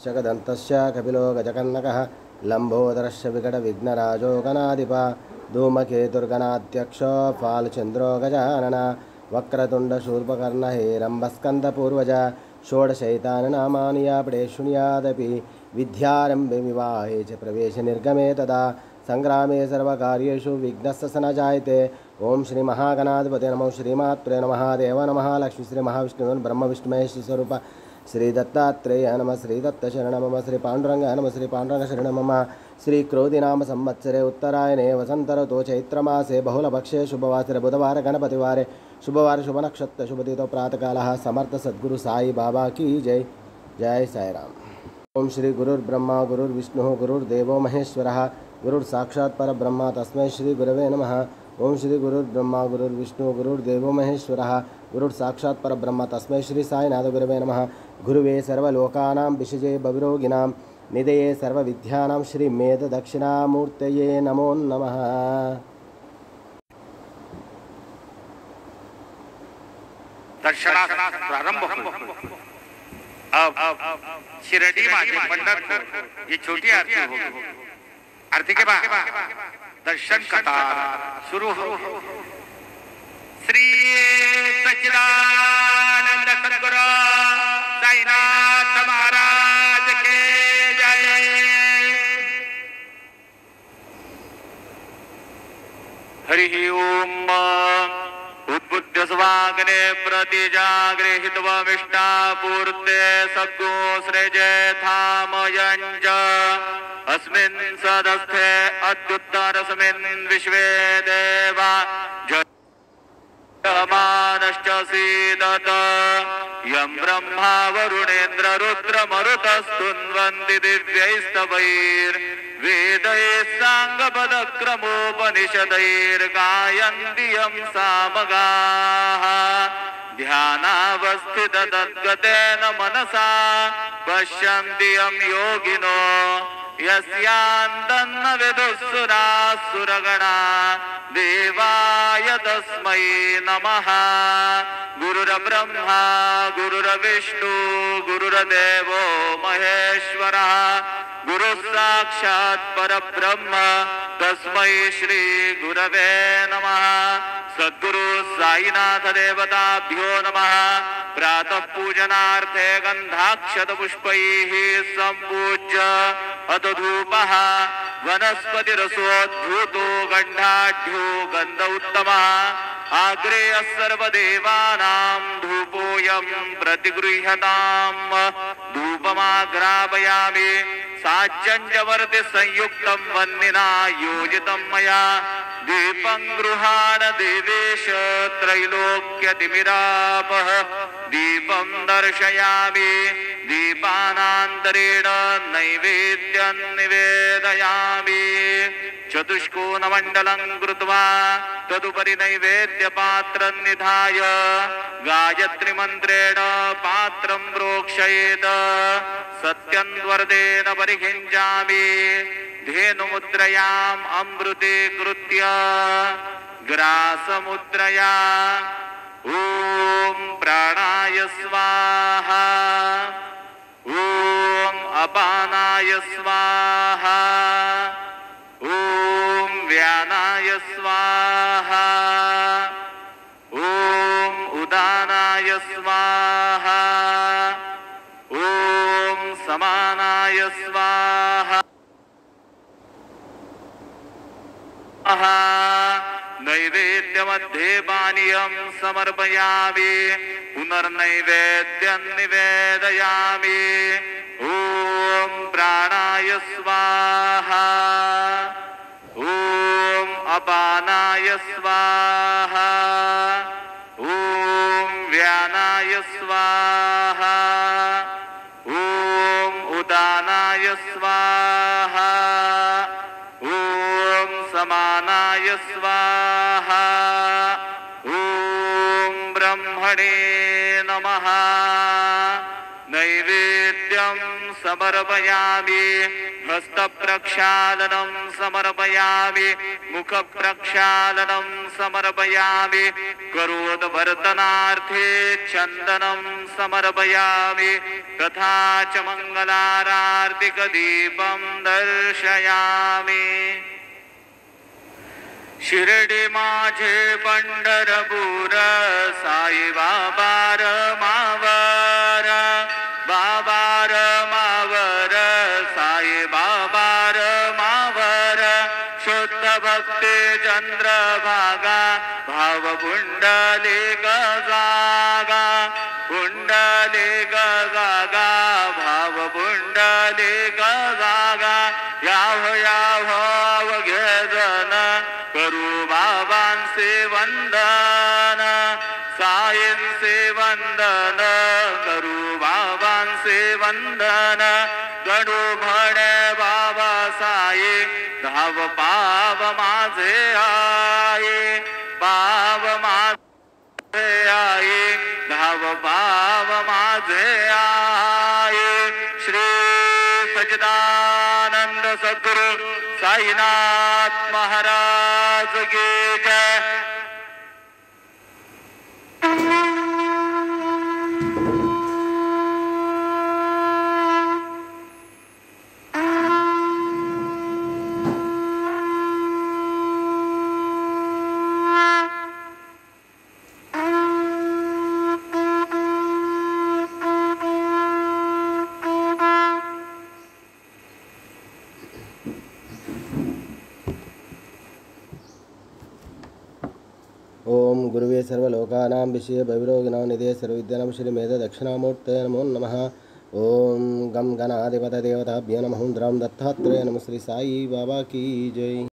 शकदन्तस्य कपिलो गजकर्णकः लम्बोदरस्य विकटविघ्नराजो गणाधिपा धूमकेतुर्गणाध्यक्षो फालचन्द्रो गजानना वक्रतुण्डशूर्पकर्णः हेरम्बस्कन्दपूर्वज षोडशैताननामानि यापडे शृणुयादपि विद्यारम्भे विवाहे च प्रवेशनिर्गमे तदा संग्रामे सर्वकार्येषु विघ्नस्य स न जायते। ओं श्री महागणाधिपते नमः श्रीमात्रे नमः देव नमः लक्ष्मी श्री महाविष्णु ब्रह्म विष्णुमहेश स्वरूप श्री दत्तात्रेय नमः श्री दत्तशरण मम श्री पांडुरंग नमः श्री पांडुरंग शरण मम श्री क्रोधिनाम संवत्सरे उत्तरायणे वसंत ऋतु चैत्रमासे बहुलभक्षे शुभवासरे बुधवार गणपतिवारे शुभवार शुभ नक्षत्र शुभतिथौ प्रातःकालः समर्थ सद्गुरु साई बाबा की जय। जय साई राम। ओम श्री गुरुर्ब्रह्मा गुरुर्विष्णु गुरुर्देवो महेश्वरः गुरुर्साक्षात् परब्रह्म तस्मै श्री गुरवे नमः। ओम श्री गुरुर्ब्रह्मा गुरुर्विष्णु गुरुर्देवो महेश्वरः गुरुर्साक्षात् परब्रह्म तस्मै श्री साईनाथ गुरवे नमः। गुरुवे सर्वलोकानां विषजे भवरोगिणां निधये सर्वविद्यानां श्री मेध दक्षिणामूर्तये नमो नमः। दर्शनाचा प्रारंभ हो। अब शिरडी माते पंढरपुर ये छोटी आरती होगी। आरती के बाद दर्शन कतार शुरू हो। श्री सच्चिदानंद सद्गुरु साईनाथ महाराज के जय। हरि ओम। उद्बुद्ध स्वाग्ने प्रतिजाग्रे हितवमिष्टा पूर्ते सद्गो सृजे थामयञ्च अस्मिन् सदस्थे अद्युत्तरस्मिन् विश्वे देवा जयमानश्च सीदत यं ब्रह्मा वरुणेन्द्र रुद्रमरुतस्तुन्वन्ति दिव्यैस्तवैर्वेदैः साङ्गपदक्रमोपनिषदैर्गायन्ति यं सामगाः ध्यानावस्थिततद्गतेन मनसा पश्यन्ति यं योगिनो यस्यान्तन्न विदुःसुरासुरगणा देवाय तस्मै नमः। गुरुर्ब्रह्मा गुरुर्विष्णु गुरुर्देवो महेश्वरः गुरुः साक्षात् परब्रह्म तस्मै श्री गुरवे नमः। सद्गुरु साईनाथ देवताभ्यो नमः। प्रातः पूजनार्थे गन्धाक्षत पुष्पैः सम्पूज्य अथ धूपः वनस्पतिरसोद्धूतो गन्धाढ्यो गन्ध उत्तमः आग्रेयः सर्वदेवानां धूपोऽयं प्रतिगृह्यताम्। धूपमाग्रापयामि साज्जञ्जवर्ति संयुक्तं वह्निना योजितं मया दीपं गृहाण देवेश त्रैलोक्यतिमिरापः दीपं दर्शयामि दीपानान्तरेण नैवेद्यं निवेदयामि। चतुष्कोणमण्डलं कृत्वा तदुपरि नैवेद्यपात्रं निधाय गायत्रीमन्त्रेण पात्रं प्रोक्षयेत् सत्यन्वर्देन परिखिञ्चामि धेनुमुद्रयाम् अमृते कृत्य ग्रासमुद्रया ॐ प्राणाय स्वाहा ॐ अपानाय स्वाहा ॐ व्यानाय स्वाहा ॐ उदानाय स्वाहा ॐ समानाय स्वाहा। नैवेद्यमध्ये पानीयं समर्पयामि पुनर्नैवेद्यं निवेदयामि। ॐ प्राणाय स्वाहा ॐ अपानाय स्वाहा ॐ व्यानाय स्वाहा ॐ उदानाय स्वाहा ॐ समानाय स्वाहा ॐ ब्रह्मणे नमः। नैवेद्यं समर्पयामि हस्तप्रक्षालनं समर्पयामि मुखप्रक्षालनं समर्पयामि करोदवर्तनार्थे चन्दनं समर्पयामि तथा च मङ्गलारार्तिकदीपं दर्शयामि शिर्डी माझे पंढरपूर साई बाबार मावर बाबार मावर साई बाबार मावर शुद्ध भक्ती चंद्रभागा भाव पुंडलिक जागा पुंडलिक जागा भाव पुंडलिक जागा याव याव अवघे जन करू बाबांचे वंदन साईंचे वंदन करू बाबांचे वंदन गडू म्हणे बाबा साई धाव पाव माझे आई पाव माझे आई धाव पाव माझे आई श्री सच्चिदानंद सद्गुरु साईनाथ महाराज की जय। ओम गुरुवे सर्वलोकानां विषये भैरोगिनां निधे सर्वविद्यानां श्रीमेध दक्षिणामूर्तये नमो नमः। ओम गम गणाधिपत देवताभ्यो नमः। द्राम दत्तात्रेय नमः। श्री साई बाबा की जय।